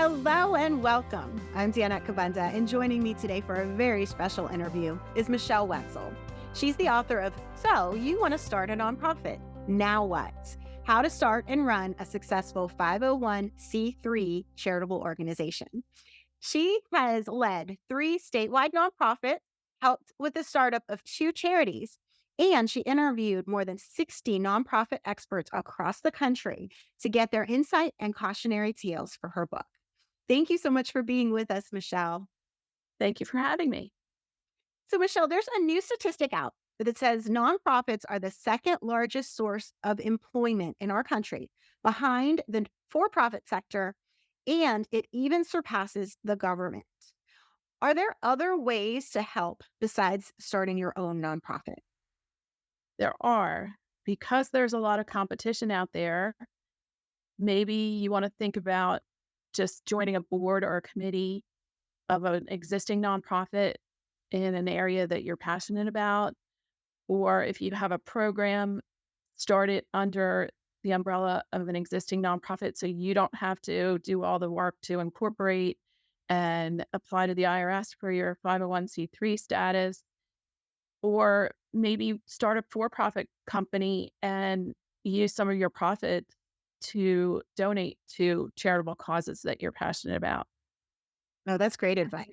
Hello and welcome. I'm Danette Kubanda, and joining me today for a very special interview is Michele Whetzel. She's the author of So You Want to Start a Nonprofit? Now What? How to Start and Run a Successful 501c3 charitable organization. She has led 3 statewide nonprofits, helped with the startup of 2 charities, and she interviewed more than 60 nonprofit experts across the country to get their insight and cautionary tales for her book. Thank you so much for being with us, Michele. Thank you for having me. So, Michele, there's a new statistic out that it says nonprofits are the second largest source of employment in our country, behind the for-profit sector, and it even surpasses the government. Are there other ways to help besides starting your own nonprofit? There are, because there's a lot of competition out there, maybe you want to think about just joining a board or a committee of an existing nonprofit in an area that you're passionate about. Or if you have a program, start it under the umbrella of an existing nonprofit so you don't have to do all the work to incorporate and apply to the IRS for your 501c3 status. Or maybe start a for-profit company and use some of your profit to donate to charitable causes that you're passionate about. Oh, that's great advice.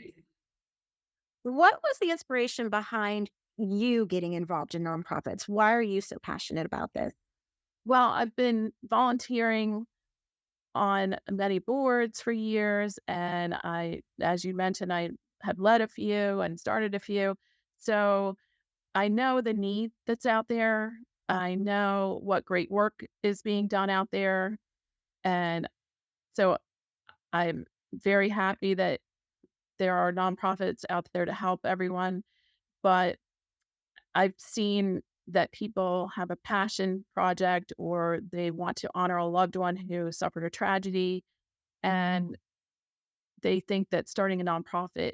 What was the inspiration behind you getting involved in nonprofits? Why are you so passionate about this? Well, I've been volunteering on many boards for years, and as you mentioned, I have led a few and started a few. So I know the need that's out there. I know what great work is being done out there. And so I'm very happy that there are nonprofits out there to help everyone. But I've seen that people have a passion project or they want to honor a loved one who suffered a tragedy, and they think that starting a nonprofit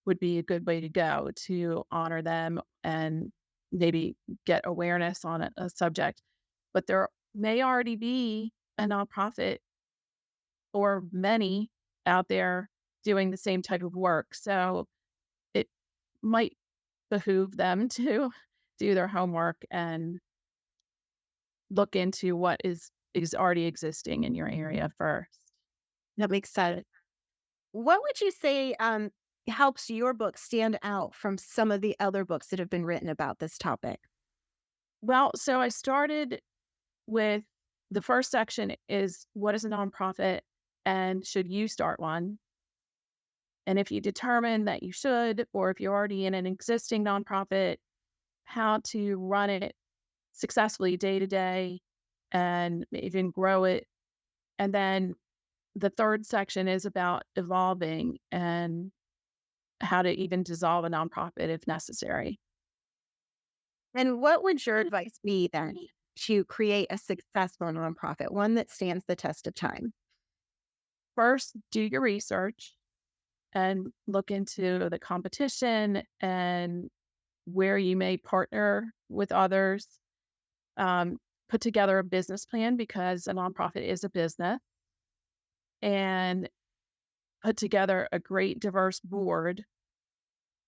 would be a good way to go to honor them and maybe get awareness on a subject. But there may already be a nonprofit or many out there doing the same type of work. So it might behoove them to do their homework and look into what is already existing in your area first. That makes sense. What would you say helps your book stand out from some of the other books that have been written about this topic? Well, so I started with the first section is what is a nonprofit and should you start one? And if you determine that you should, or if you're already in an existing nonprofit, how to run it successfully day to day and even grow it. And then the third section is about evolving and how to even dissolve a nonprofit if necessary. And what would your advice be then to create a successful nonprofit, one that stands the test of time? First, do your research and look into the competition and where you may partner with others. Put together a business plan because a nonprofit is a business, and put together a great diverse board.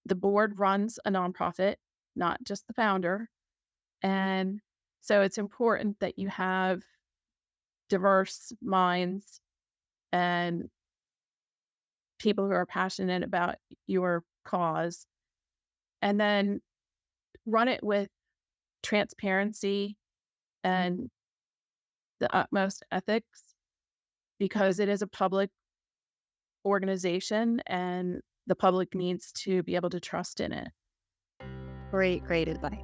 The board runs a nonprofit, not just the founder. And so it's important that you have diverse minds and people who are passionate about your cause. And then run it with transparency and the utmost ethics because it is a public organization and the public needs to be able to trust in it. Great advice.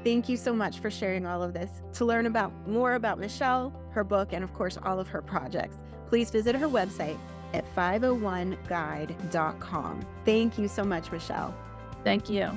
Thank you so much for sharing all of this. To learn more about Michele, her book, and of course, all of her projects, please visit her website at 501guide.com. Thank you so much, Michele. Thank you.